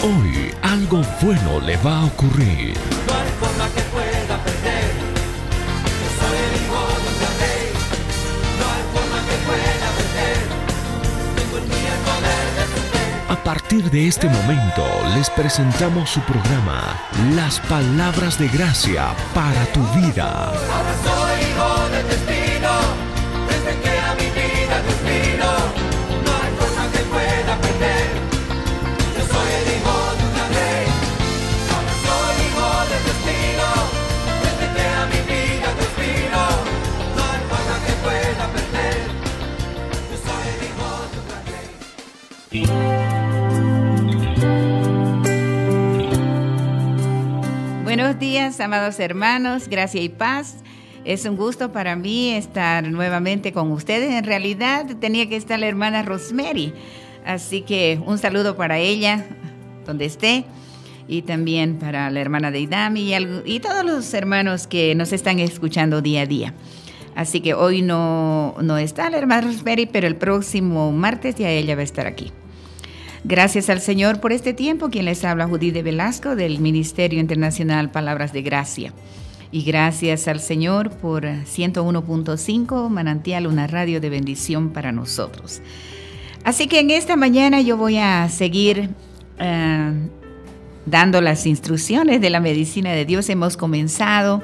Hoy algo bueno le va a ocurrir. No hay forma que pueda perder. Yo soy el hijo de un gran rey. No hay forma que pueda perder. Tengo en mí el poder de su fe. A partir de este momento les presentamos su programa, Las Palabras de Gracia para tu Vida. Ahora soy hijo del destino. Desde que a mi vida Dios vino. No hay forma que pueda perder. Yo soy el hijo de un gran rey. Ahora soy hijo del destino. Desde que a mi vida Dios vino. No hay forma que pueda perder. Yo soy el hijo de un gran rey. Buenos días, amados hermanos, gracia y paz. Es un gusto para mí estar nuevamente con ustedes. En realidad tenía que estar la hermana Rosemary, así que un saludo para ella, donde esté, y también para la hermana Deidami y todos los hermanos que nos están escuchando día a día. Así que hoy no está la hermana Rosemary, pero el próximo martes ya ella va a estar aquí. Gracias al Señor por este tiempo. Quien les habla, Judith de Velasco, del Ministerio Internacional Palabras de Gracia. Y gracias al Señor por 101.5 Manantial, una radio de bendición para nosotros. Así que en esta mañana yo voy a seguir dando las instrucciones de la medicina de Dios. Hemos comenzado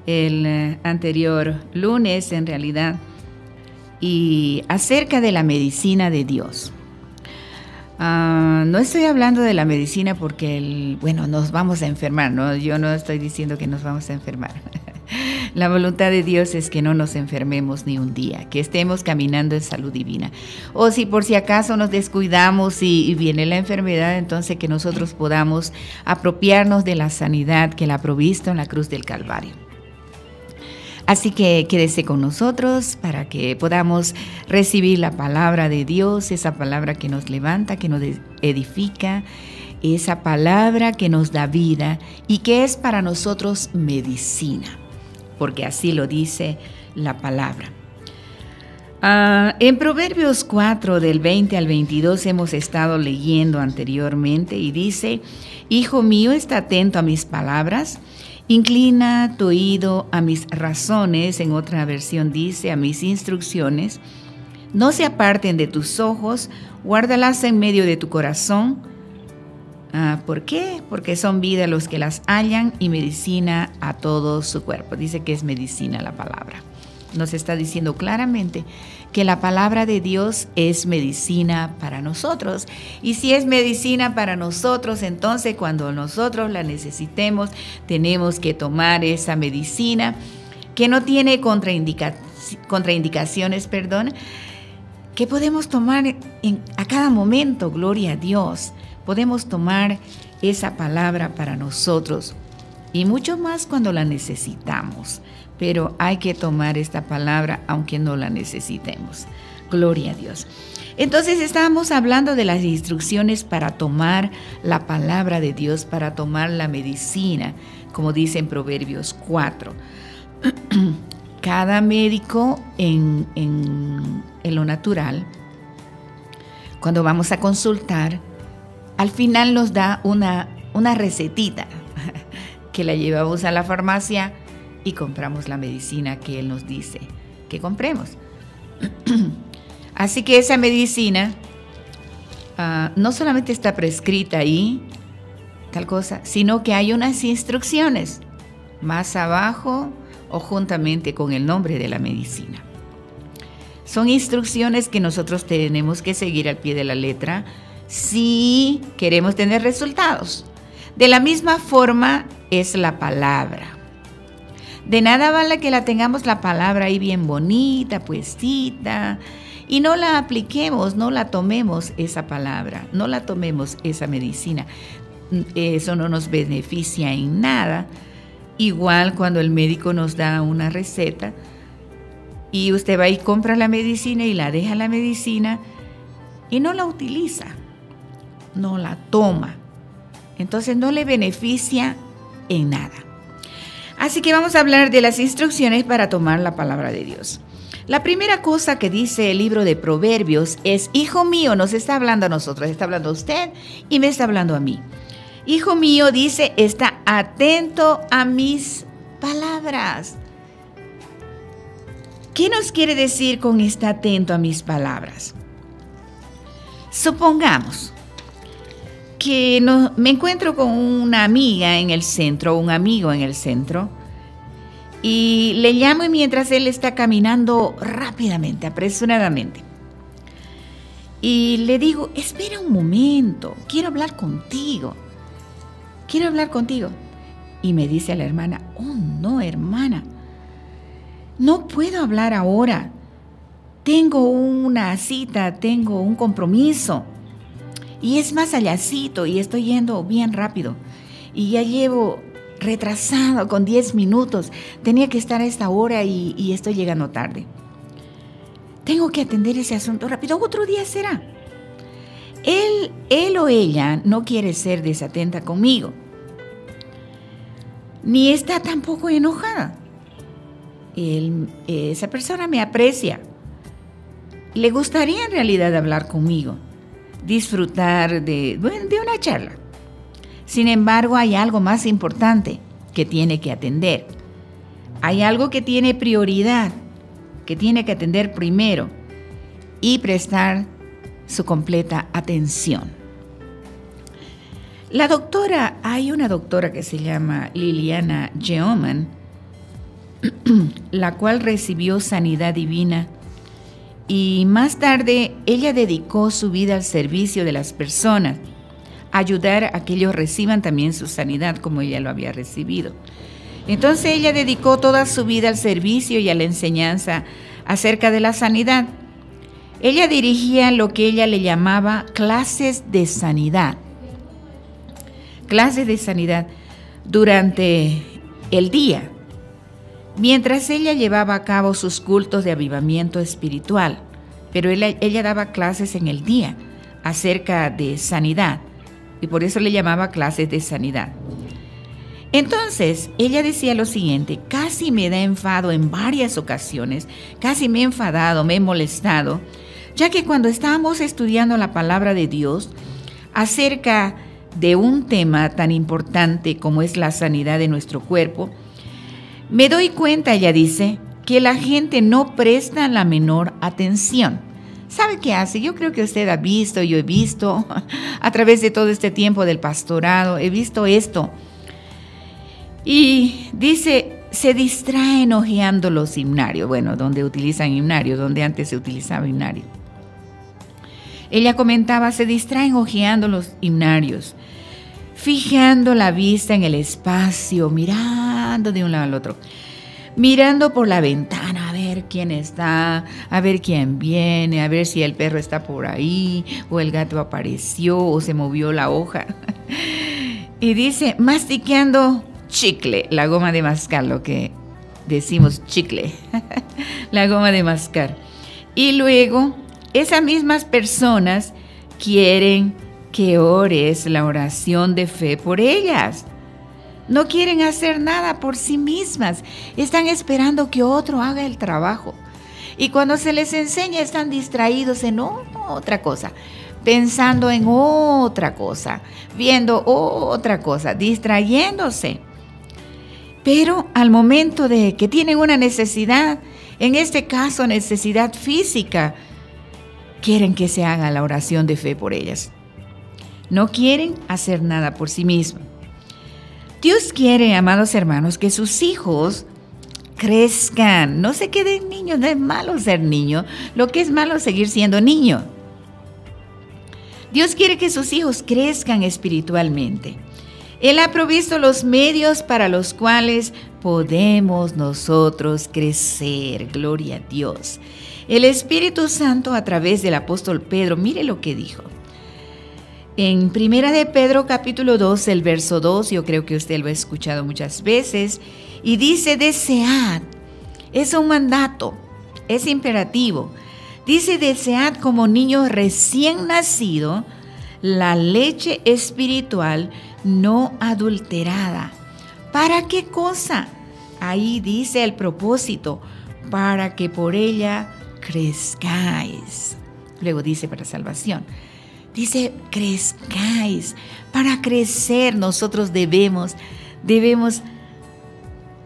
el anterior lunes, en realidad, y acerca de la medicina de Dios. No estoy hablando de la medicina porque, nos vamos a enfermar, ¿no? Yo no estoy diciendo que nos vamos a enfermar. La voluntad de Dios es que no nos enfermemos ni un día, que estemos caminando en salud divina. O si por si acaso nos descuidamos y viene la enfermedad, entonces que nosotros podamos apropiarnos de la sanidad que Él ha provisto en la cruz del Calvario. Así que quédese con nosotros para que podamos recibir la palabra de Dios, esa palabra que nos levanta, que nos edifica, esa palabra que nos da vida y que es para nosotros medicina, porque así lo dice la palabra. En Proverbios 4, del 20 al 22 hemos estado leyendo anteriormente y dice: Hijo mío, está atento a mis palabras. Inclina tu oído a mis razones, en otra versión dice, a mis instrucciones. No se aparten de tus ojos, guárdalas en medio de tu corazón. ¿Por qué? Porque son vida los que las hallan y medicina a todo su cuerpo. Dice que es medicina la palabra. Nos está diciendo claramente que la palabra de Dios es medicina para nosotros. Y si es medicina para nosotros, entonces cuando nosotros la necesitemos, tenemos que tomar esa medicina que no tiene contraindicaciones, que podemos tomar a cada momento, gloria a Dios. Podemos tomar esa palabra para nosotros y mucho más cuando la necesitamos. Pero hay que tomar esta palabra aunque no la necesitemos. Gloria a Dios. Entonces estábamos hablando de las instrucciones para tomar la palabra de Dios, para tomar la medicina, como dice en Proverbios 4. Cada médico en lo natural, cuando vamos a consultar, al final nos da una recetita que la llevamos a la farmacia y compramos la medicina que Él nos dice que compremos. Así que esa medicina no solamente está prescrita ahí, tal cosa, sino que hay unas instrucciones más abajo o juntamente con el nombre de la medicina. Son instrucciones que nosotros tenemos que seguir al pie de la letra si queremos tener resultados. De la misma forma es la palabra. De nada vale que la tengamos la palabra ahí bien bonita, puestita, y no la apliquemos, no la tomemos esa palabra, no la tomemos esa medicina. Eso no nos beneficia en nada. Igual cuando el médico nos da una receta y usted va y compra la medicina y la deja la medicina y no la utiliza, no la toma. Entonces no le beneficia en nada. Así que vamos a hablar de las instrucciones para tomar la palabra de Dios. La primera cosa que dice el libro de Proverbios es: hijo mío, nos está hablando a nosotros, está hablando a usted y me está hablando a mí. Hijo mío, dice, está atento a mis palabras. ¿Qué nos quiere decir con está atento a mis palabras? Supongamos que me encuentro con una amiga en el centro, un amigo en el centro, y le llamo mientras él está caminando rápidamente, apresuradamente. Y le digo: espera un momento, quiero hablar contigo. Y me dice la hermana: oh no, hermana, no puedo hablar ahora. Tengo una cita, tengo un compromiso. Y es más allácito y estoy yendo bien rápido. Y ya llevo retrasado con 10 minutos. Tenía que estar a esta hora y estoy llegando tarde. Tengo que atender ese asunto rápido. Otro día será. Él o ella no quiere ser desatenta conmigo. Ni está tampoco enojada. Esa persona me aprecia. Le gustaría en realidad hablar conmigo, disfrutar de una charla. Sin embargo, hay algo más importante que tiene que atender. Hay algo que tiene prioridad, que tiene que atender primero y prestar su completa atención. Hay una doctora que se llama Liliana Yeoman, la cual recibió sanidad divina. Y más tarde, ella dedicó su vida al servicio de las personas, ayudar a que ellos reciban también su sanidad como ella lo había recibido. Entonces ella dedicó toda su vida al servicio y a la enseñanza acerca de la sanidad. Ella dirigía lo que ella le llamaba clases de sanidad. Clases de sanidad durante el día, mientras ella llevaba a cabo sus cultos de avivamiento espiritual, pero ella daba clases en el día acerca de sanidad, y por eso le llamaba clases de sanidad. Entonces, ella decía lo siguiente: casi me da enfado en varias ocasiones, casi me he enfadado, me he molestado, ya que cuando estábamos estudiando la palabra de Dios acerca de un tema tan importante como es la sanidad de nuestro cuerpo, me doy cuenta, ella dice, que la gente no presta la menor atención. ¿Sabe qué hace? Yo creo que usted ha visto, yo he visto, a través de todo este tiempo del pastorado, he visto esto. Y dice, se distraen hojeando los himnarios. Bueno, donde utilizan himnarios, donde antes se utilizaba himnario. Ella comentaba, se distraen hojeando los himnarios, fijando la vista en el espacio, mirando de un lado al otro, mirando por la ventana a ver quién está, a ver quién viene, a ver si el perro está por ahí, o el gato apareció, o se movió la hoja. Y dice, masticando chicle, la goma de mascar, lo que decimos chicle, la goma de mascar. Y luego, esas mismas personas quieren que ores la oración de fe por ellas. No quieren hacer nada por sí mismas. Están esperando que otro haga el trabajo. Y cuando se les enseña, están distraídos en otra cosa, pensando en otra cosa, viendo otra cosa, distrayéndose. Pero al momento de que tienen una necesidad, en este caso necesidad física, quieren que se haga la oración de fe por ellas. No quieren hacer nada por sí mismos. Dios quiere, amados hermanos, que sus hijos crezcan. No se queden niños, no es malo ser niño. Lo que es malo es seguir siendo niño. Dios quiere que sus hijos crezcan espiritualmente. Él ha provisto los medios para los cuales podemos nosotros crecer. Gloria a Dios. El Espíritu Santo, a través del apóstol Pedro, mire lo que dijo. En Primera de Pedro, capítulo 2, el verso 2, yo creo que usted lo ha escuchado muchas veces, y dice, desead. Es un mandato, es imperativo. Dice, desead como niño recién nacido la leche espiritual no adulterada. ¿Para qué cosa? Ahí dice el propósito, para que por ella crezcáis. Luego dice para salvación. Dice crezcáis. Para crecer nosotros debemos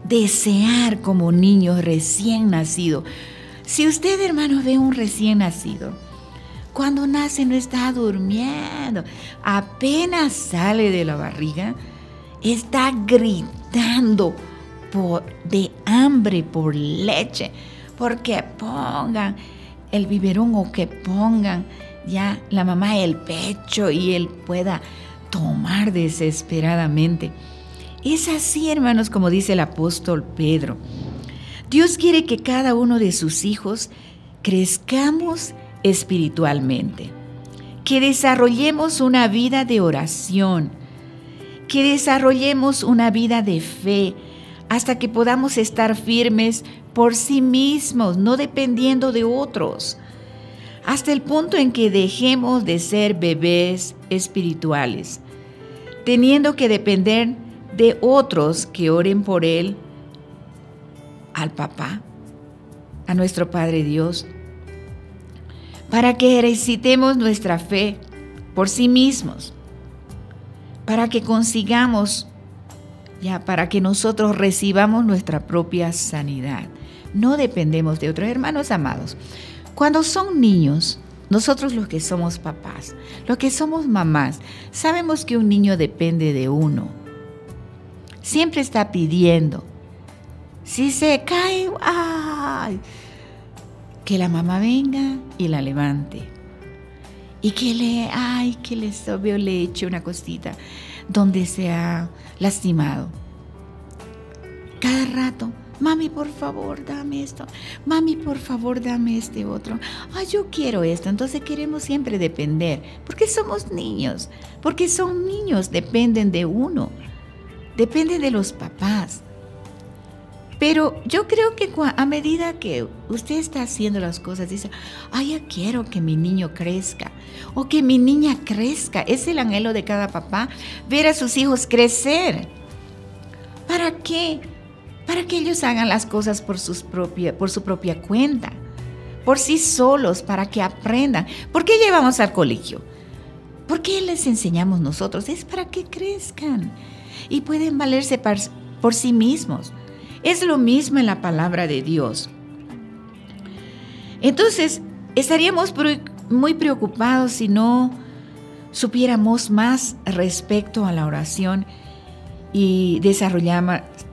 desear como niños recién nacidos. Si usted, hermano, ve un recién nacido, cuando nace no está durmiendo, apenas sale de la barriga, está gritando de hambre por leche, porque pongan el biberón o que pongan ya la mamá el pecho y él pueda tomar desesperadamente. Es así, hermanos, como dice el apóstol Pedro. Dios quiere que cada uno de sus hijos crezcamos espiritualmente, que desarrollemos una vida de oración, que desarrollemos una vida de fe, hasta que podamos estar firmes por sí mismos, no dependiendo de otros, hasta el punto en que dejemos de ser bebés espirituales, teniendo que depender de otros que oren por él, al papá, a nuestro Padre Dios, para que ejercitemos nuestra fe por sí mismos, para que consigamos, para que nosotros recibamos nuestra propia sanidad. No dependemos de otros. Hermanos amados, cuando son niños, nosotros los que somos papás, los que somos mamás, sabemos que un niño depende de uno. Siempre está pidiendo. Si se cae, ¡ay!, que la mamá venga y la levante. Y que le sobe o le eche una cosita donde se ha lastimado. Cada rato, mami, por favor, dame esto. Mami, por favor, dame este otro. Yo quiero esto. Entonces queremos siempre depender, porque somos niños, porque son niños, dependen de uno, dependen de los papás. Pero yo creo que a medida que usted está haciendo las cosas, dice, ya quiero que mi niño crezca o que mi niña crezca. Es el anhelo de cada papá, ver a sus hijos crecer. ¿Para qué? Para que ellos hagan las cosas por su propia cuenta, por sí solos, para que aprendan. ¿Por qué llevamos al colegio? ¿Por qué les enseñamos nosotros? Es para que crezcan y pueden valerse por sí mismos. Es lo mismo en la palabra de Dios. Entonces, estaríamos muy preocupados si no supiéramos más respecto a la oración y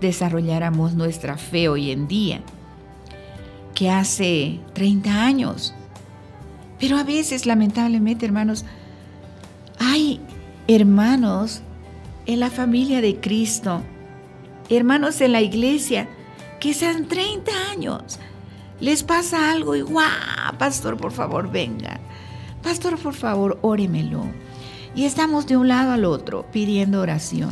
desarrolláramos nuestra fe hoy en día, que hace 30 años. Pero a veces, lamentablemente, hermanos, hay hermanos en la familia de Cristo, hermanos en la iglesia, que están 30 años, les pasa algo y ¡guau! Pastor, por favor, venga. Pastor, por favor, óremelo. Y estamos de un lado al otro pidiendo oración,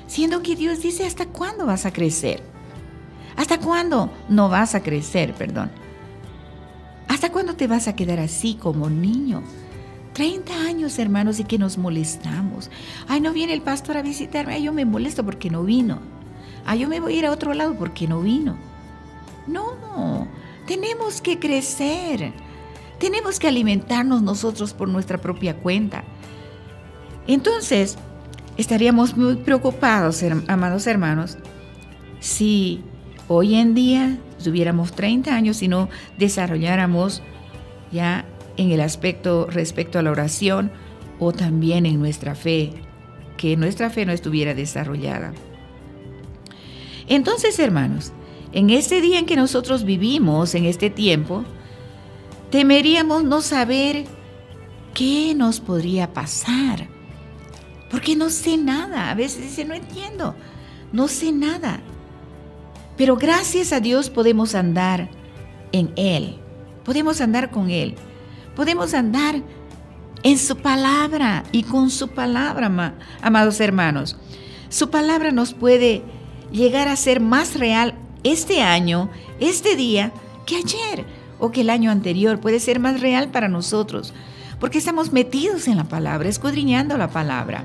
siendo que Dios dice, ¿hasta cuándo vas a crecer? ¿Hasta cuándo no vas a crecer, perdón? ¿Hasta cuándo te vas a quedar así como niño? 30 años, hermanos, y que nos molestamos. No viene el pastor a visitarme. Yo me molesto porque no vino. Yo me voy a ir a otro lado porque no vino. No, tenemos que crecer. Tenemos que alimentarnos nosotros por nuestra propia cuenta. Entonces, estaríamos muy preocupados, amados hermanos, si hoy en día tuviéramos 30 años y no desarrolláramos ya en el aspecto respecto a la oración o también en nuestra fe, que nuestra fe no estuviera desarrollada. Entonces, hermanos, en este día en que nosotros vivimos, en este tiempo, temeríamos no saber qué nos podría pasar, porque no sé nada. A veces dice, no entiendo, no sé nada. Pero gracias a Dios podemos andar en Él, podemos andar con Él. Podemos andar en su palabra y con su palabra, amados hermanos. Su palabra nos puede llegar a ser más real este año, este día, que ayer o que el año anterior. Puede ser más real para nosotros, porque estamos metidos en la palabra, escudriñando la palabra,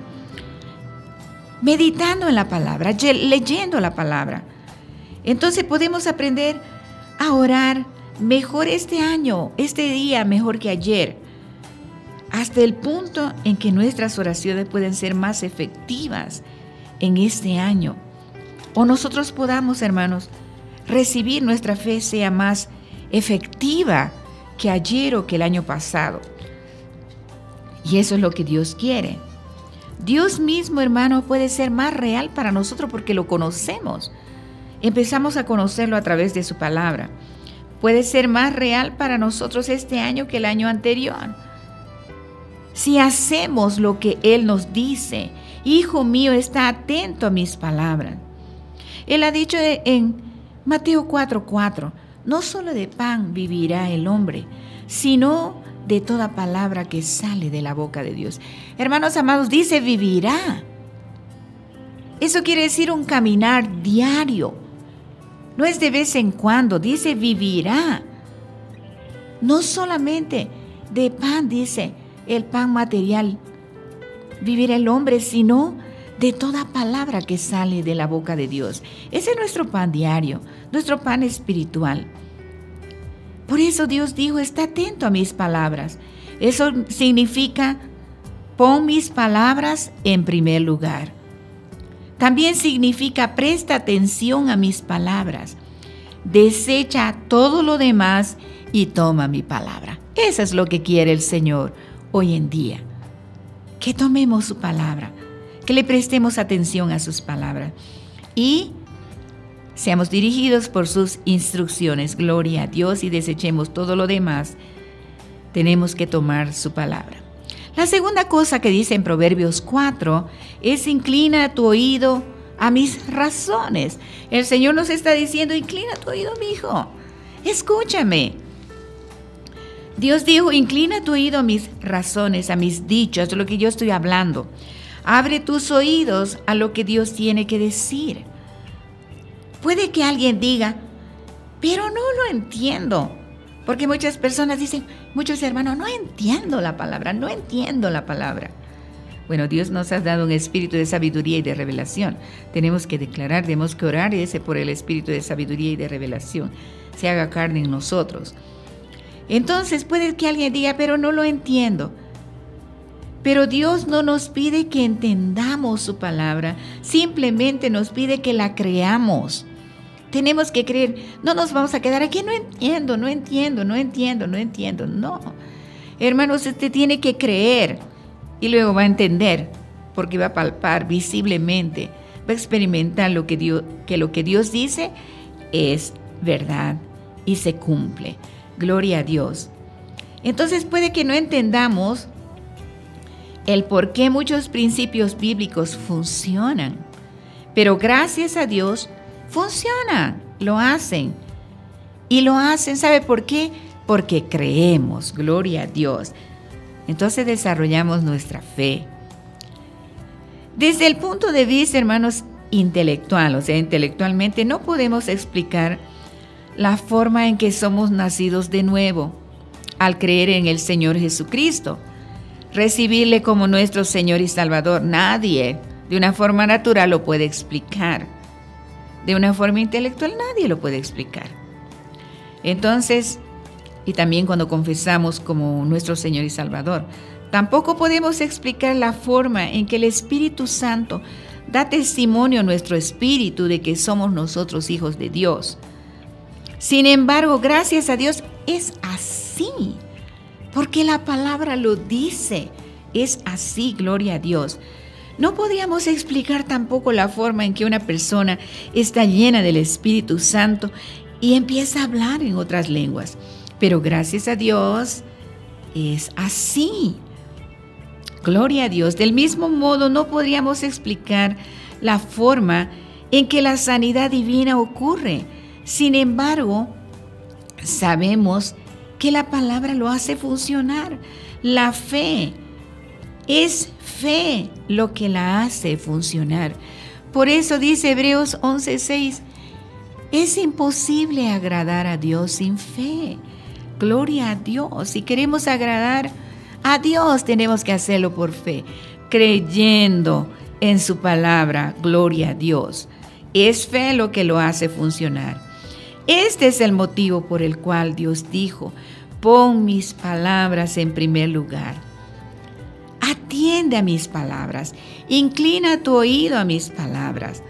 meditando en la palabra, leyendo la palabra. Entonces podemos aprender a orar mejor este año, este día mejor que ayer, hasta el punto en que nuestras oraciones pueden ser más efectivas en este año. O nosotros podamos, hermanos, recibir nuestra fe sea más efectiva que ayer o que el año pasado. Y eso es lo que Dios quiere. Dios mismo, hermano, puede ser más real para nosotros porque lo conocemos. Empezamos a conocerlo a través de su palabra. Puede ser más real para nosotros este año que el año anterior. Si hacemos lo que Él nos dice, hijo mío, está atento a mis palabras. Él ha dicho en Mateo 4:4, no solo de pan vivirá el hombre, sino de toda palabra que sale de la boca de Dios. Hermanos amados, dice vivirá. Eso quiere decir un caminar diario. No es de vez en cuando, dice vivirá. No solamente de pan, dice el pan material, vivirá el hombre, sino de toda palabra que sale de la boca de Dios. Ese es nuestro pan diario, nuestro pan espiritual. Por eso Dios dijo, está atento a mis palabras. Eso significa, pon mis palabras en primer lugar. También significa, presta atención a mis palabras. Desecha todo lo demás y toma mi palabra. Eso es lo que quiere el Señor hoy en día. Que tomemos su palabra, que le prestemos atención a sus palabras y seamos dirigidos por sus instrucciones. Gloria a Dios, y desechemos todo lo demás. Tenemos que tomar su palabra. La segunda cosa que dice en Proverbios 4 es inclina tu oído a mis razones. El Señor nos está diciendo, inclina tu oído, mi hijo. Escúchame. Dios dijo, inclina tu oído a mis razones, a mis dichos, a lo que yo estoy hablando. Abre tus oídos a lo que Dios tiene que decir. Puede que alguien diga, pero no lo entiendo. Porque muchas personas dicen, muchos hermanos, no entiendo la palabra, no entiendo la palabra. Bueno, Dios nos ha dado un espíritu de sabiduría y de revelación. Tenemos que declarar, tenemos que orar ese por el espíritu de sabiduría y de revelación. Se haga carne en nosotros. Entonces puede que alguien diga, pero no lo entiendo. Pero Dios no nos pide que entendamos su palabra, simplemente nos pide que la creamos. Tenemos que creer, no nos vamos a quedar aquí, no entiendo. No, hermanos, usted tiene que creer y luego va a entender, porque va a palpar visiblemente, va a experimentar que lo que Dios dice es verdad y se cumple. Gloria a Dios. Entonces puede que no entendamos el por qué muchos principios bíblicos funcionan, pero gracias a Dios funcionan, lo hacen. Y lo hacen, ¿sabe por qué? Porque creemos, gloria a Dios. Entonces desarrollamos nuestra fe. Desde el punto de vista, hermanos, intelectual, o sea, intelectualmente no podemos explicar la forma en que somos nacidos de nuevo al creer en el Señor Jesucristo, recibirle como nuestro Señor y Salvador. Nadie de una forma natural lo puede explicar. De una forma intelectual nadie lo puede explicar. Entonces, y también cuando confesamos como nuestro Señor y Salvador, tampoco podemos explicar la forma en que el Espíritu Santo da testimonio a nuestro espíritu de que somos nosotros hijos de Dios. Sin embargo, gracias a Dios es así, porque la palabra lo dice, es así, gloria a Dios. No podríamos explicar tampoco la forma en que una persona está llena del Espíritu Santo y empieza a hablar en otras lenguas, pero gracias a Dios es así. Gloria a Dios. Del mismo modo, no podríamos explicar la forma en que la sanidad divina ocurre. Sin embargo, sabemos que la palabra lo hace funcionar. La fe, es fe lo que la hace funcionar. Por eso dice Hebreos 11:6, es imposible agradar a Dios sin fe. Gloria a Dios. Si queremos agradar a Dios, tenemos que hacerlo por fe, creyendo en su palabra. Gloria a Dios. Es fe lo que lo hace funcionar. Este es el motivo por el cual Dios dijo: pon mis palabras en primer lugar. Atiende a mis palabras, inclina tu oído a mis palabras.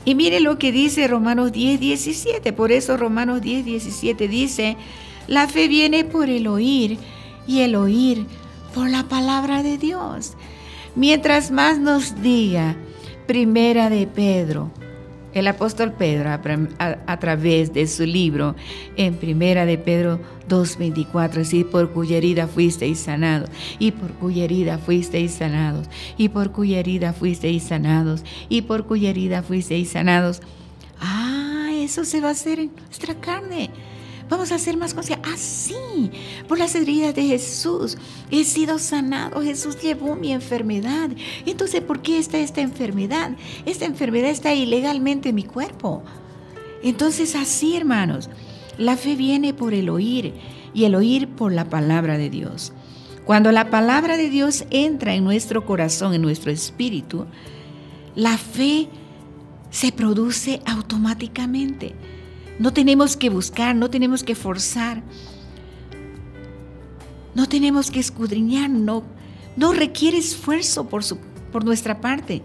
Y mire lo que dice Romanos 10:17. Por eso Romanos 10:17 dice: la fe viene por el oír, y el oír por la palabra de Dios. Mientras más nos diga Primera de Pedro, el apóstol Pedro, a través de su libro, en Primera de Pedro 2:24, así: por cuya herida fuisteis sanados, y por cuya herida fuisteis sanados, y por cuya herida fuisteis sanados, y por cuya herida fuisteis sanados. Eso se va a hacer en nuestra carne. Vamos a ser más conscientes. Sí, por las heridas de Jesús he sido sanado. Jesús llevó mi enfermedad. Entonces, ¿por qué está esta enfermedad? Esta enfermedad está ilegalmente en mi cuerpo. Entonces, así, hermanos, la fe viene por el oír, y el oír por la palabra de Dios. Cuando la palabra de Dios entra en nuestro corazón, en nuestro espíritu, la fe se produce automáticamente. No tenemos que buscar, no tenemos que forzar, no tenemos que escudriñar, no requiere esfuerzo por nuestra parte.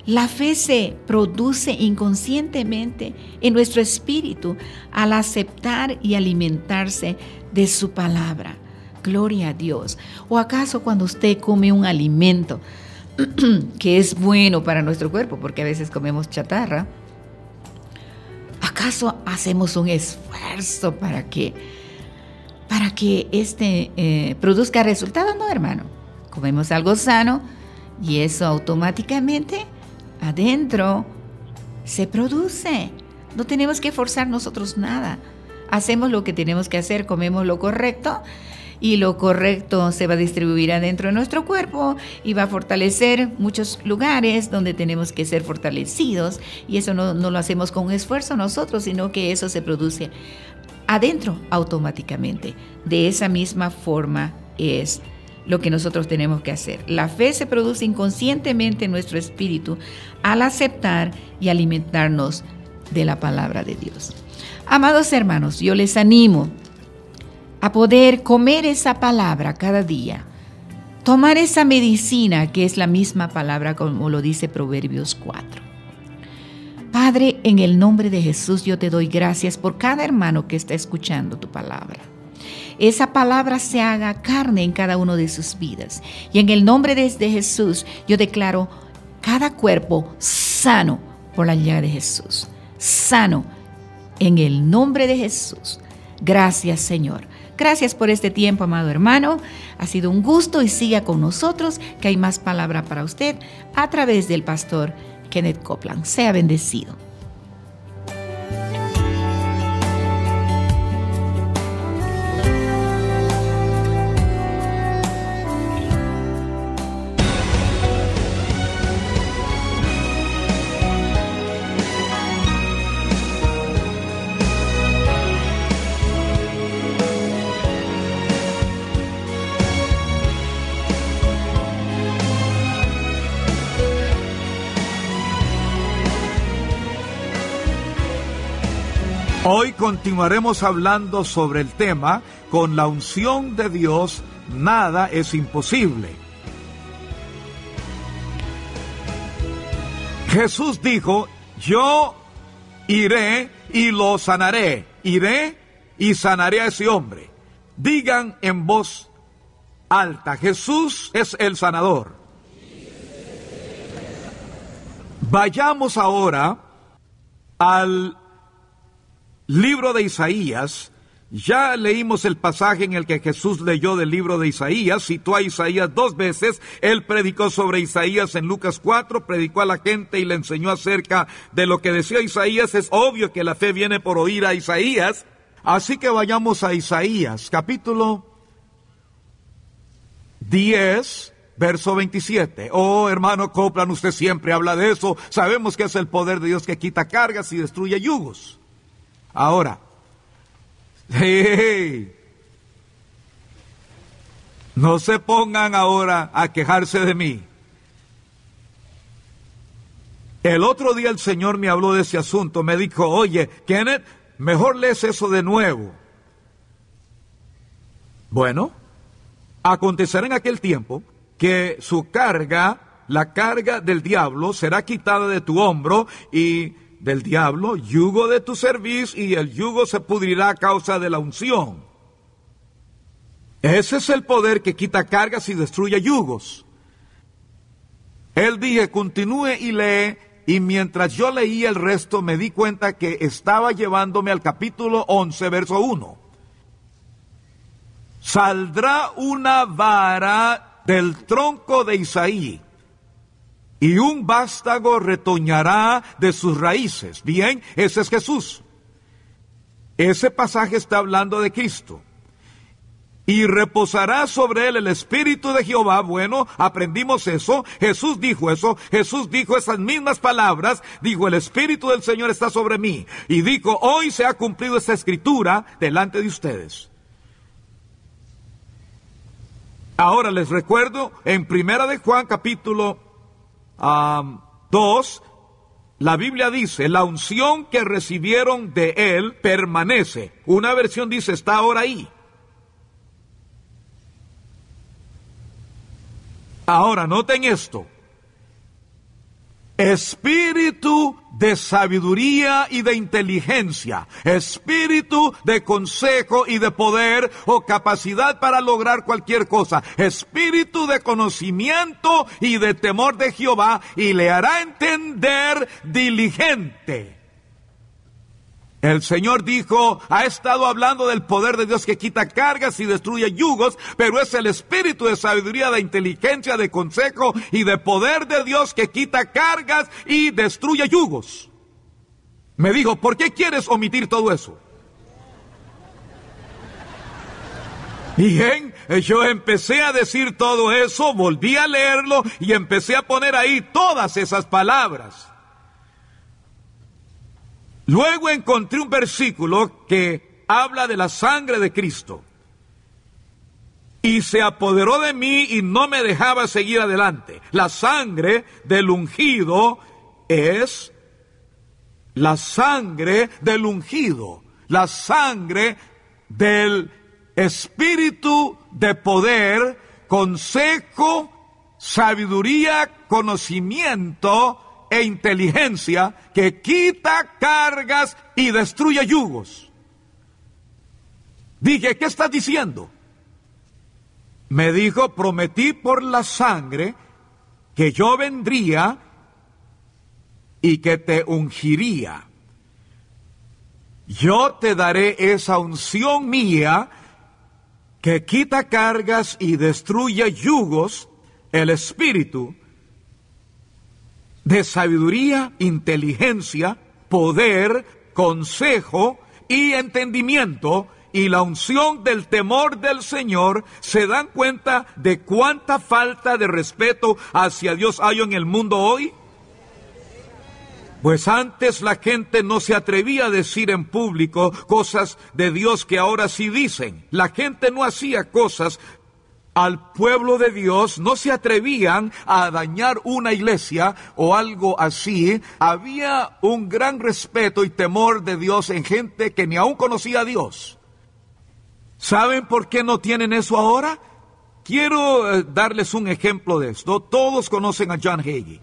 La fe se produce inconscientemente en nuestro espíritu al aceptar y alimentarse de su palabra. Gloria a Dios. ¿O acaso cuando usted come un alimento que es bueno para nuestro cuerpo, porque a veces comemos chatarra, ¿acaso hacemos un esfuerzo para que produzca resultados? No, hermano. Comemos algo sano y eso automáticamente adentro se produce. No tenemos que forzar nosotros nada. Hacemos lo que tenemos que hacer, comemos lo correcto, y lo correcto se va a distribuir adentro de nuestro cuerpo y va a fortalecer muchos lugares donde tenemos que ser fortalecidos, y eso no lo hacemos con esfuerzo nosotros, sino que eso se produce adentro automáticamente. De esa misma forma es lo que nosotros tenemos que hacer. La fe se produce inconscientemente en nuestro espíritu al aceptar y alimentarnos de la palabra de Dios. Amados hermanos, yo les animo a poder comer esa palabra cada día, tomar esa medicina que es la misma palabra, como lo dice Proverbios 4. Padre, en el nombre de Jesús, yo te doy gracias por cada hermano que está escuchando tu palabra. Esa palabra se haga carne en cada uno de sus vidas. Y en el nombre de Jesús, yo declaro cada cuerpo sano por la llaga de Jesús. Sano en el nombre de Jesús. Gracias, Señor. Gracias por este tiempo, amado hermano. Ha sido un gusto y siga con nosotros, que hay más palabra para usted a través del pastor Kenneth Copeland. Sea bendecido. Hoy continuaremos hablando sobre el tema: con la unción de Dios, nada es imposible. Jesús dijo: yo iré y lo sanaré. Iré y sanaré a ese hombre. Digan en voz alta: Jesús es el sanador. Vayamos ahora al libro de Isaías. Ya leímos el pasaje en el que Jesús leyó del libro de Isaías, citó a Isaías 2 veces. Él predicó sobre Isaías en Lucas 4, predicó a la gente y le enseñó acerca de lo que decía Isaías. Es obvio que la fe viene por oír a Isaías. Así que vayamos a Isaías, capítulo 10, verso 27. Oh, hermano Copeland, usted siempre habla de eso. Sabemos que es el poder de Dios que quita cargas y destruye yugos. Ahora, no se pongan ahora a quejarse de mí. El otro día el Señor me habló de ese asunto. Me dijo, oye, Kenneth, mejor lees eso de nuevo. Bueno, acontecerá en aquel tiempo que su carga, la carga del diablo, será quitada de tu hombro, y del diablo, yugo de tu cerviz, y el yugo se pudrirá a causa de la unción. Ese es el poder que quita cargas y destruye yugos. Él dije, continúe y lee, y mientras yo leía el resto me di cuenta que estaba llevándome al capítulo 11, verso 1. Saldrá una vara del tronco de Isaí, y un vástago retoñará de sus raíces. Bien, ese es Jesús. Ese pasaje está hablando de Cristo. Y reposará sobre él el Espíritu de Jehová. Bueno, aprendimos eso. Jesús dijo eso. Jesús dijo esas mismas palabras. Dijo, el Espíritu del Señor está sobre mí. Y dijo, hoy se ha cumplido esta escritura delante de ustedes. Ahora les recuerdo, en Primera de Juan, capítulo 2, la Biblia dice, la unción que recibieron de él permanece. Una versión dice, está ahora ahí. Ahora, noten esto. Espíritu de sabiduría y de inteligencia, espíritu de consejo y de poder o capacidad para lograr cualquier cosa, espíritu de conocimiento y de temor de Jehová, y le hará entender diligente. El Señor dijo, ha estado hablando del poder de Dios que quita cargas y destruye yugos, pero es el espíritu de sabiduría, de inteligencia, de consejo y de poder de Dios que quita cargas y destruye yugos. Me dijo, ¿por qué quieres omitir todo eso? Bien, yo empecé a decir todo eso, volví a leerlo y empecé a poner ahí todas esas palabras. Luego encontré un versículo que habla de la sangre de Cristo. Y se apoderó de mí y no me dejaba seguir adelante. La sangre del ungido es la sangre del ungido. La sangre del espíritu de poder, consejo, sabiduría, conocimiento e inteligencia que quita cargas y destruye yugos. Dije, ¿qué estás diciendo? Me dijo, prometí por la sangre que yo vendría y que te ungiría. Yo te daré esa unción mía que quita cargas y destruye yugos, el espíritu de sabiduría, inteligencia, poder, consejo y entendimiento, y la unción del temor del Señor. ¿Se dan cuenta de cuánta falta de respeto hacia Dios hay en el mundo hoy? Pues antes la gente no se atrevía a decir en público cosas de Dios que ahora sí dicen. La gente no hacía cosas al pueblo de Dios, no se atrevían a dañar una iglesia o algo así. Había un gran respeto y temor de Dios en gente que ni aún conocía a Dios. ¿Saben por qué no tienen eso ahora? Quiero darles un ejemplo de esto. Todos conocen a John Hagee.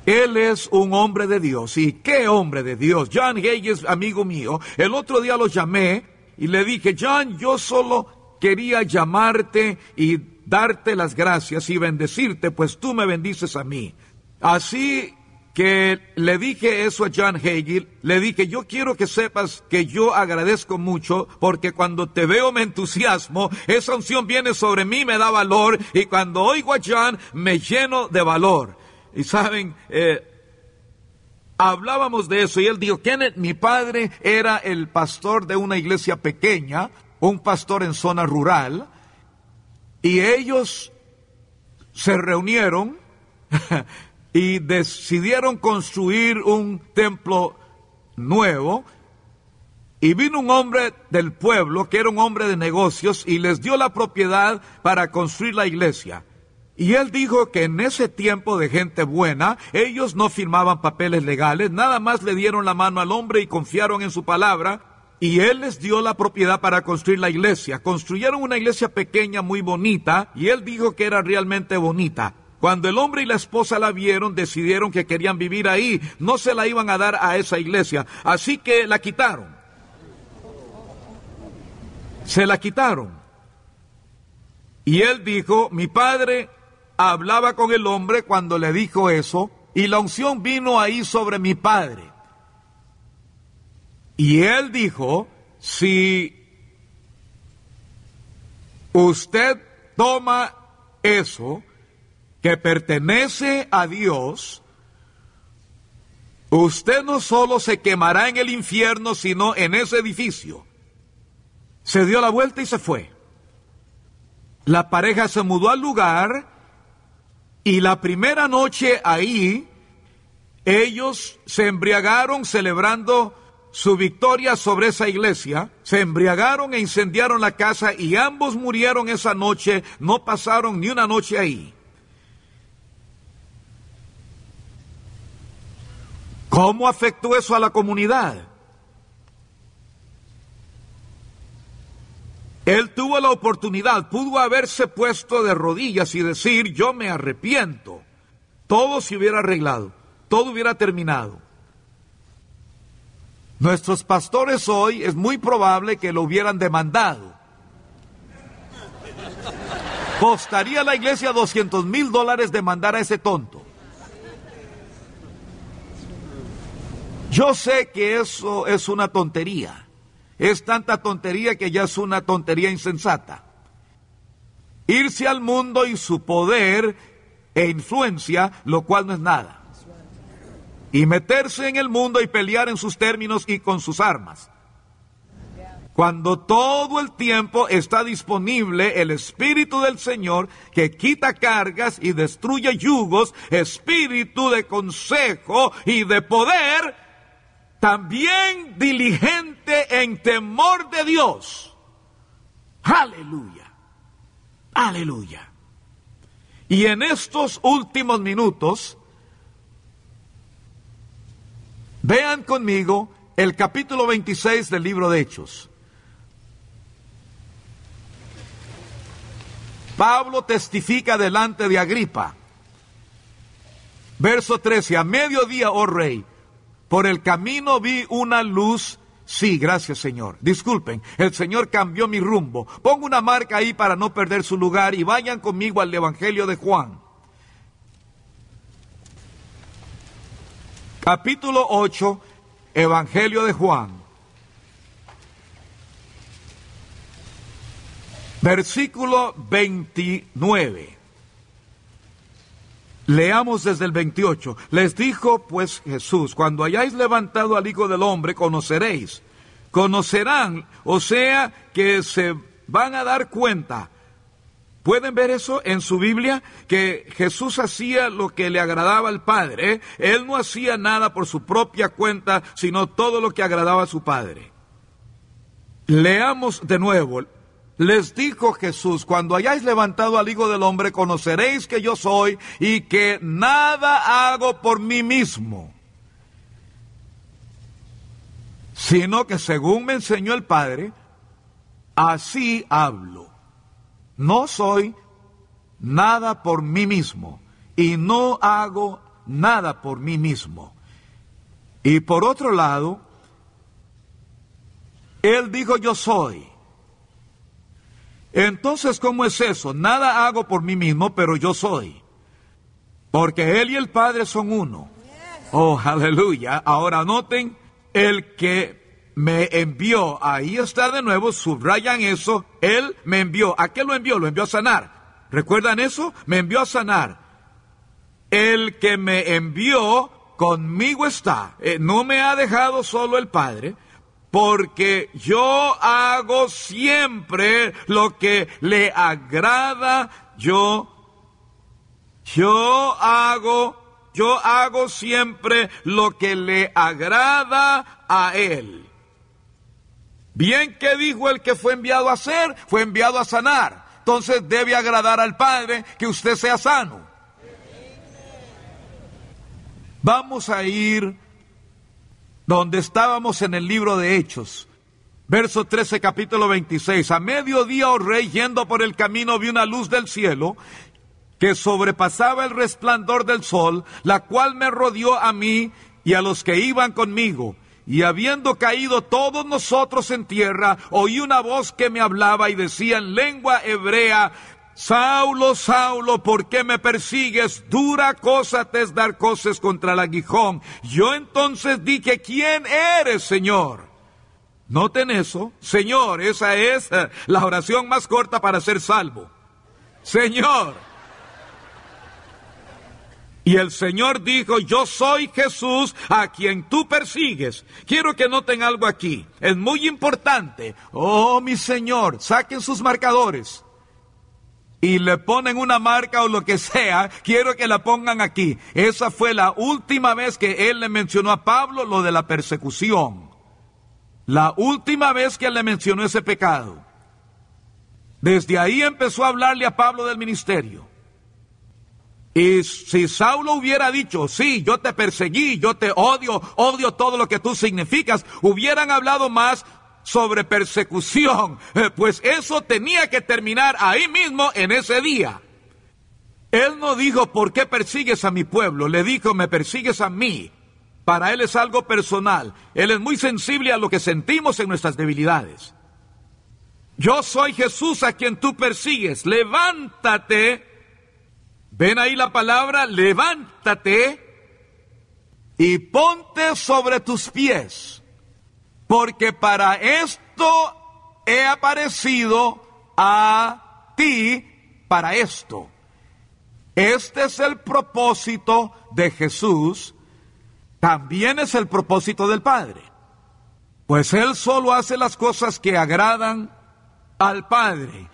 Él es un hombre de Dios. ¿Y qué hombre de Dios? John Hagee es amigo mío. El otro día lo llamé y le dije, John, yo solo quería llamarte y darte las gracias y bendecirte, pues tú me bendices a mí. Así que le dije eso a John Hagee, le dije, yo quiero que sepas que yo agradezco mucho, porque cuando te veo me entusiasmo, esa unción viene sobre mí, me da valor, y cuando oigo a John me lleno de valor. Y saben, hablábamos de eso, y él dijo, Kenneth, mi padre era el pastor de una iglesia pequeña, un pastor en zona rural, y ellos se reunieron y decidieron construir un templo nuevo, y vino un hombre del pueblo que era un hombre de negocios y les dio la propiedad para construir la iglesia. Y él dijo que en ese tiempo de gente buena, ellos no firmaban papeles legales, nada más le dieron la mano al hombre y confiaron en su palabra, y él les dio la propiedad para construir la iglesia. Construyeron una iglesia pequeña, muy bonita, y él dijo que era realmente bonita. Cuando el hombre y la esposa la vieron, decidieron que querían vivir ahí, no se la iban a dar a esa iglesia, así que la quitaron. Se la quitaron. Y él dijo, mi padre hablaba con el hombre cuando le dijo eso, y la unción vino ahí sobre mi padre. Y él dijo, si usted toma eso que pertenece a Dios, usted no solo se quemará en el infierno, sino en ese edificio. Se dio la vuelta y se fue. La pareja se mudó al lugar, y la primera noche ahí, ellos se embriagaron celebrando su victoria sobre esa iglesia, se embriagaron e incendiaron la casa, y ambos murieron esa noche, no pasaron ni una noche ahí. ¿Cómo afectó eso a la comunidad? Él tuvo la oportunidad, pudo haberse puesto de rodillas y decir, yo me arrepiento. Todo se hubiera arreglado, todo hubiera terminado. Nuestros pastores hoy es muy probable que lo hubieran demandado. Costaría a la iglesia $200,000 demandar a ese tonto. Yo sé que eso es una tontería. Es tanta tontería que ya es una tontería insensata. Irse al mundo y su poder e influencia, lo cual no es nada. Y meterse en el mundo y pelear en sus términos y con sus armas. Cuando todo el tiempo está disponible el Espíritu del Señor que quita cargas y destruye yugos, espíritu de consejo y de poder, también diligente en temor de Dios. Aleluya, aleluya. Y en estos últimos minutos, vean conmigo el capítulo 26 del libro de Hechos. Pablo testifica delante de Agripa. Verso 13, a mediodía, oh rey, por el camino vi una luz. Sí, gracias, Señor. Disculpen, el Señor cambió mi rumbo. Pongo una marca ahí para no perder su lugar y vayan conmigo al Evangelio de Juan. Capítulo 8, Evangelio de Juan. Versículo 29. Leamos desde el 28. Les dijo pues Jesús, cuando hayáis levantado al Hijo del Hombre, conoceréis. Conocerán, o sea, que se van a dar cuenta. ¿Pueden ver eso en su Biblia? Que Jesús hacía lo que le agradaba al Padre. Él no hacía nada por su propia cuenta, sino todo lo que agradaba a su Padre. Leamos de nuevo. Les dijo Jesús, cuando hayáis levantado al Hijo del Hombre, conoceréis que yo soy y que nada hago por mí mismo, sino que según me enseñó el Padre, así hablo. No soy nada por mí mismo y no hago nada por mí mismo. Y por otro lado, Él dijo yo soy. Entonces, ¿cómo es eso? Nada hago por mí mismo, pero yo soy. Porque Él y el Padre son uno. Oh, aleluya. Ahora noten, el que me envió, ahí está de nuevo, subrayan eso, Él me envió. ¿A qué lo envió? Lo envió a sanar. ¿Recuerdan eso? Me envió a sanar. El que me envió conmigo está. No me ha dejado solo el Padre, porque yo hago siempre lo que le agrada. Yo hago siempre lo que le agrada a Él. Bien, que dijo el que fue enviado a hacer, fue enviado a sanar. entonces debe agradar al Padre que usted sea sano. Vamos a ir donde estábamos en el libro de Hechos. Verso 13, capítulo 26. A mediodía, oh rey, yendo por el camino, vi una luz del cielo que sobrepasaba el resplandor del sol, la cual me rodeó a mí y a los que iban conmigo. Y habiendo caído todos nosotros en tierra, oí una voz que me hablaba y decía en lengua hebrea: Saulo, Saulo, ¿por qué me persigues? Dura cosa te es dar coces contra el aguijón. Yo entonces dije: ¿quién eres, Señor? Noten eso, Señor, esa es la oración más corta para ser salvo. Señor. Y el Señor dijo: yo soy Jesús a quien tú persigues. Quiero que noten algo aquí, es muy importante. Oh, mi Señor, saquen sus marcadores y le ponen una marca o lo que sea. Quiero que la pongan aquí. Esa fue la última vez que Él le mencionó a Pablo lo de la persecución. La última vez que Él le mencionó ese pecado. Desde ahí empezó a hablarle a Pablo del ministerio. Y si Saulo hubiera dicho: sí, yo te perseguí, yo te odio, odio todo lo que tú significas, hubieran hablado más sobre persecución, pues eso tenía que terminar ahí mismo en ese día. Él no dijo: ¿por qué persigues a mi pueblo? Le dijo: me persigues a mí. Para Él es algo personal. Él es muy sensible a lo que sentimos en nuestras debilidades. Yo soy Jesús a quien tú persigues. Levántate. ¿Ven ahí la palabra? Levántate y ponte sobre tus pies, porque para esto he aparecido a ti, para esto. Este es el propósito de Jesús, también es el propósito del Padre, pues Él solo hace las cosas que agradan al Padre.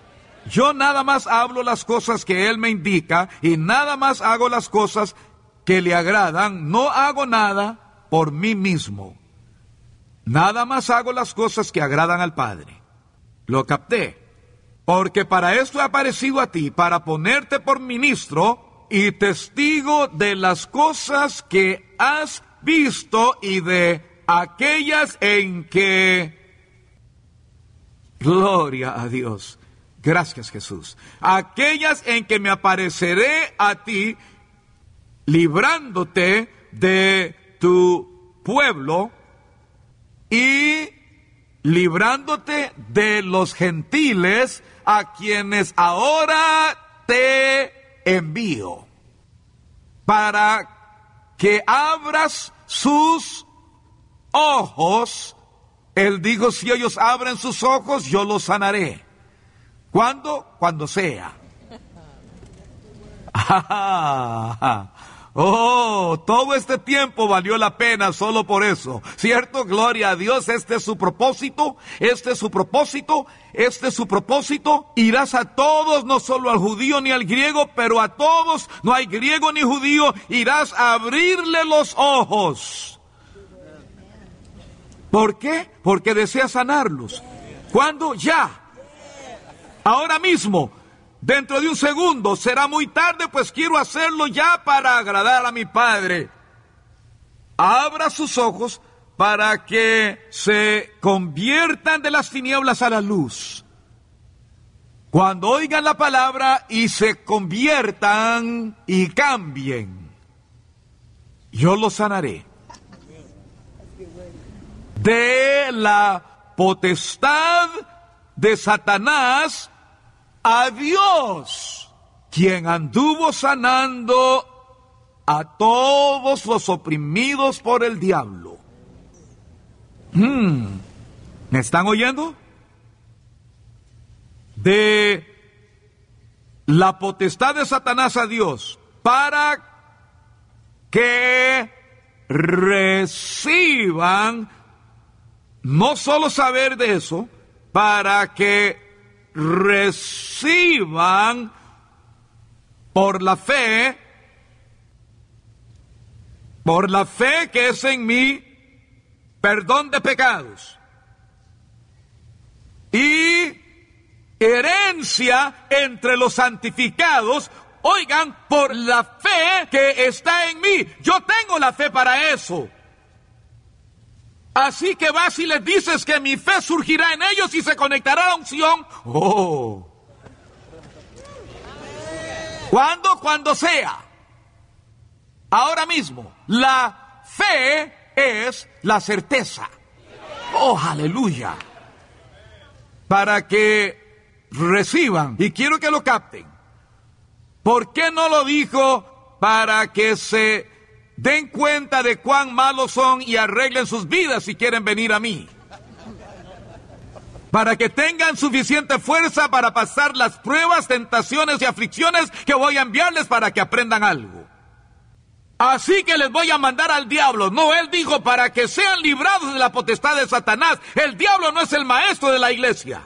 Yo nada más hablo las cosas que Él me indica y nada más hago las cosas que le agradan. No hago nada por mí mismo. Nada más hago las cosas que agradan al Padre. Lo capté. Porque para esto he aparecido a ti, para ponerte por ministro y testigo de las cosas que has visto y de aquellas en que... Gloria a Dios. Gracias, Jesús. Aquellas en que me apareceré a ti, librándote de tu pueblo y librándote de los gentiles a quienes ahora te envío, para que abras sus ojos. Él dijo: si ellos abren sus ojos, yo los sanaré. ¿Cuándo? Cuando sea. Oh, todo este tiempo valió la pena solo por eso, ¿cierto? Gloria a Dios. Este es su propósito, este es su propósito, este es su propósito. Irás a todos, no solo al judío ni al griego, pero a todos, no hay griego ni judío, irás a abrirle los ojos. ¿Por qué? Porque desea sanarlos. ¿Cuándo? Ya. Ahora mismo, dentro de un segundo. Será muy tarde, pues quiero hacerlo ya para agradar a mi Padre. Abra sus ojos para que se conviertan de las tinieblas a la luz. Cuando oigan la palabra y se conviertan y cambien, yo los sanaré de la potestad de Satanás a Dios, quien anduvo sanando a todos los oprimidos por el diablo. ¿Me están oyendo? De la potestad de Satanás a Dios, para que reciban, no solo saber de eso, para que reciban por la fe que es en mí, perdón de pecados y herencia entre los santificados, oigan, por la fe que está en mí. Yo tengo la fe para eso. Así que vas y les dices que mi fe surgirá en ellos y se conectará a la unción. ¡Oh! ¿Cuándo? Cuando sea. Ahora mismo. La fe es la certeza. ¡Oh, aleluya! Para que reciban. Y quiero que lo capten. ¿Por qué no lo dijo? Para que se den cuenta de cuán malos son y arreglen sus vidas si quieren venir a mí. Para que tengan suficiente fuerza para pasar las pruebas, tentaciones y aflicciones que voy a enviarles para que aprendan algo. Así que les voy a mandar al diablo. No, él dijo para que sean librados de la potestad de Satanás. El diablo no es el maestro de la iglesia.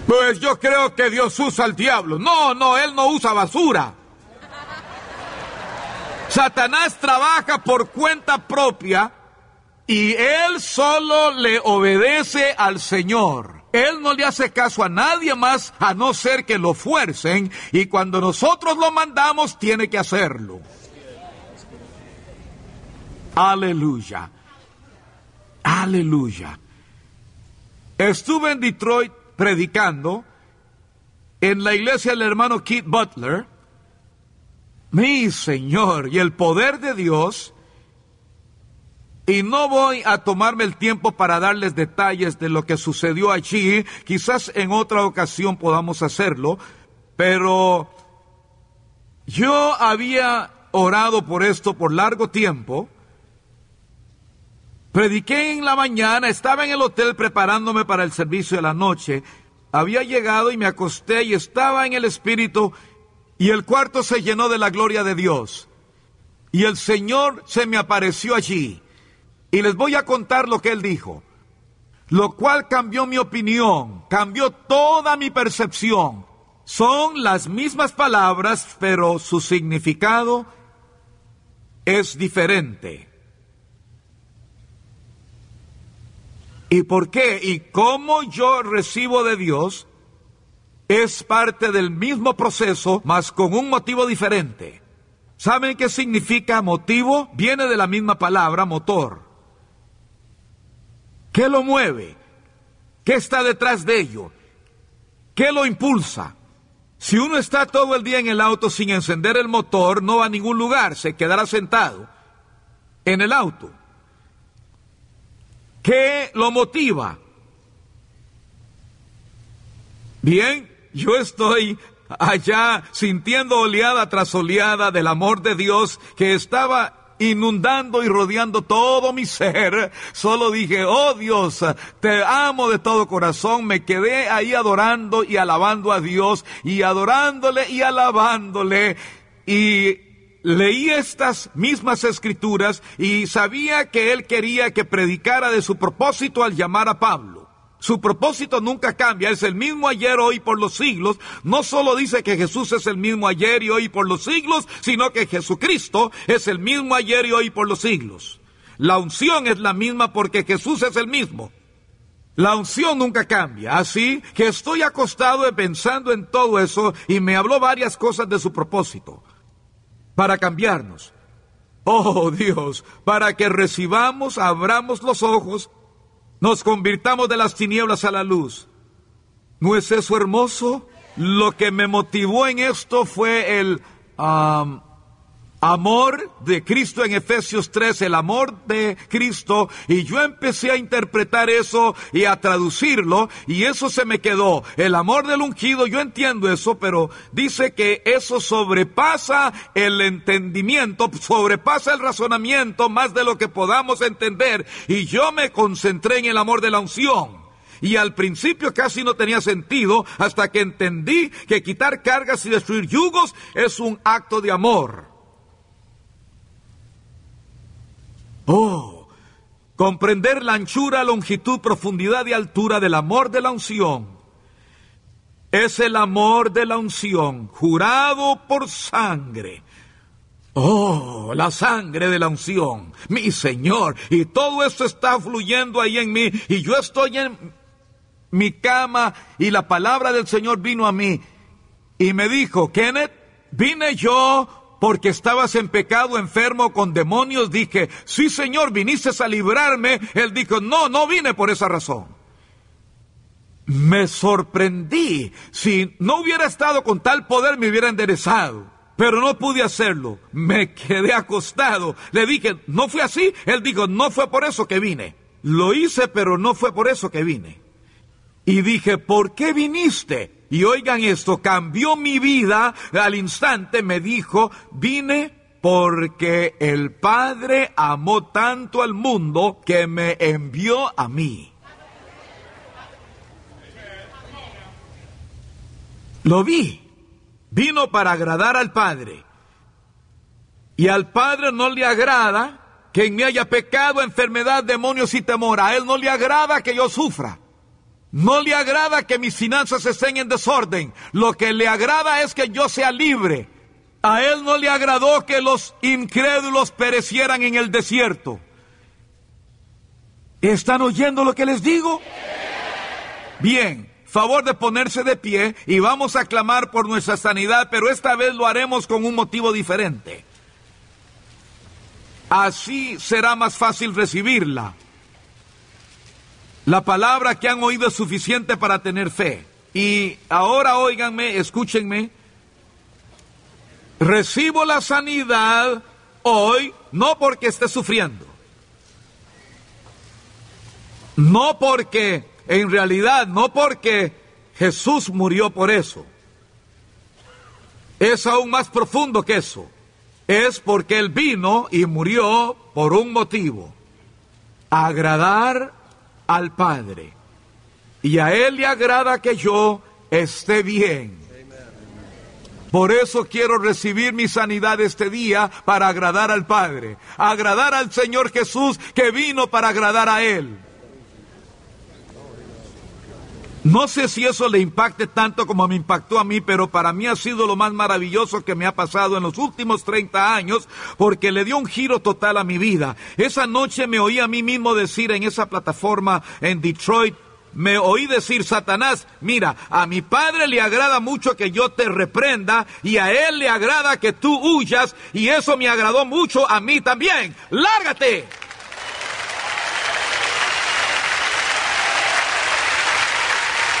Pues yo creo que Dios usa al diablo. No, él no usa basura. Satanás trabaja por cuenta propia y él solo le obedece al Señor. Él no le hace caso a nadie más a no ser que lo fuercen, y cuando nosotros lo mandamos tiene que hacerlo. Aleluya. Aleluya. Estuve en Detroit predicando en la iglesia del hermano Keith Butler. Mi Señor, y el poder de Dios, y no voy a tomarme el tiempo para darles detalles de lo que sucedió allí. Quizás en otra ocasión podamos hacerlo, pero yo había orado por esto por largo tiempo. Prediqué en la mañana, estaba en el hotel preparándome para el servicio de la noche. Había llegado y me acosté y estaba en el Espíritu, y el cuarto se llenó de la gloria de Dios. Y el Señor se me apareció allí. Y les voy a contar lo que Él dijo. Lo cual cambió mi opinión, cambió toda mi percepción. Son las mismas palabras, pero su significado es diferente. ¿Y por qué? Y cómo yo recibo de Dios es parte del mismo proceso, mas con un motivo diferente. ¿Saben qué significa motivo? Viene de la misma palabra, motor. ¿Qué lo mueve? ¿Qué está detrás de ello? ¿Qué lo impulsa? Si uno está todo el día en el auto sin encender el motor, no va a ningún lugar, se quedará sentado en el auto. ¿Qué lo motiva? Bien, yo estoy allá sintiendo oleada tras oleada del amor de Dios que estaba inundando y rodeando todo mi ser. Solo dije, oh Dios, te amo de todo corazón. Me quedé ahí adorando y alabando a Dios, y adorándole y alabándole, y leí estas mismas escrituras y sabía que Él quería que predicara de su propósito al llamar a Pablo. Su propósito nunca cambia, es el mismo ayer, hoy, por los siglos. No solo dice que Jesús es el mismo ayer y hoy por los siglos, sino que Jesucristo es el mismo ayer y hoy por los siglos. La unción es la misma porque Jesús es el mismo. La unción nunca cambia, así que estoy acostado pensando en todo eso, y me habló varias cosas de su propósito para cambiarnos. Oh Dios, para que recibamos, abramos los ojos, nos convirtamos de las tinieblas a la luz. ¿No es eso hermoso? Lo que me motivó en esto fue el amor de Cristo en Efesios 3, el amor de Cristo, y yo empecé a interpretar eso y a traducirlo, y eso se me quedó. El amor del ungido, yo entiendo eso, pero dice que eso sobrepasa el entendimiento, sobrepasa el razonamiento más de lo que podamos entender, y yo me concentré en el amor de la unción. Y al principio casi no tenía sentido, hasta que entendí que quitar cargas y destruir yugos es un acto de amor. Oh, comprender la anchura, longitud, profundidad y altura del amor de la unción. Es el amor de la unción, jurado por sangre. Oh, la sangre de la unción, mi Señor, y todo esto está fluyendo ahí en mí, y yo estoy en mi cama, y la palabra del Señor vino a mí, y me dijo: Kenneth, vine yo porque estabas en pecado, enfermo, con demonios. Dije: sí, Señor, viniste a librarme. Él dijo: no vine por esa razón. Me sorprendí. Si no hubiera estado con tal poder, me hubiera enderezado. Pero no pude hacerlo. Me quedé acostado. Le dije: ¿no fue así? Él dijo: no fue por eso que vine. Lo hice, pero no fue por eso que vine. Y dije: ¿por qué viniste? Y oigan esto, cambió mi vida al instante. Me dijo: vine porque el Padre amó tanto al mundo que me envió a mí. Lo vi. Vino para agradar al Padre. Y al Padre no le agrada que en mí haya pecado, enfermedad, demonios y temor. A Él no le agrada que yo sufra. No le agrada que mis finanzas estén en desorden. Lo que le agrada es que yo sea libre. A Él no le agradó que los incrédulos perecieran en el desierto. ¿Están oyendo lo que les digo? Bien. Favor de ponerse de pie y vamos a clamar por nuestra sanidad, pero esta vez lo haremos con un motivo diferente. Así será más fácil recibirla. La palabra que han oído es suficiente para tener fe. Y ahora óiganme, escúchenme. Recibo la sanidad hoy, no porque esté sufriendo. No porque... En realidad, no porque Jesús murió por eso. Es aún más profundo que eso. Es porque Él vino y murió por un motivo: agradar al Padre. Y a Él le agrada que yo esté bien. Por eso quiero recibir mi sanidad este día, para agradar al Padre. Agradar al Señor Jesús, que vino para agradar a Él. No sé si eso le impacte tanto como me impactó a mí, pero para mí ha sido lo más maravilloso que me ha pasado en los últimos 30 años, porque le dio un giro total a mi vida. Esa noche me oí a mí mismo decir en esa plataforma en Detroit, me oí decir: Satanás, mira, a mi Padre le agrada mucho que yo te reprenda, y a Él le agrada que tú huyas, y eso me agradó mucho a mí también. ¡Lárgate!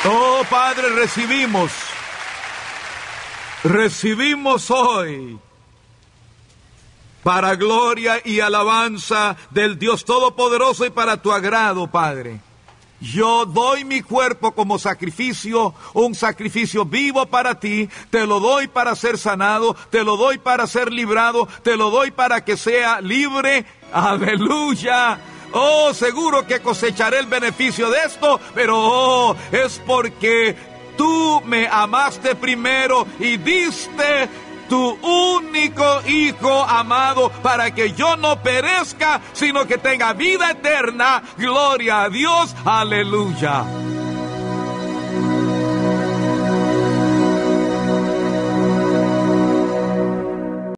Oh, Padre, recibimos hoy, para gloria y alabanza del Dios Todopoderoso y para tu agrado, Padre. Yo doy mi cuerpo como sacrificio, un sacrificio vivo para ti. Te lo doy para ser sanado, te lo doy para ser librado, te lo doy para que sea libre. ¡Aleluya! Oh, seguro que cosecharé el beneficio de esto, pero es porque tú me amaste primero y diste tu único Hijo amado para que yo no perezca, sino que tenga vida eterna. Gloria a Dios, aleluya.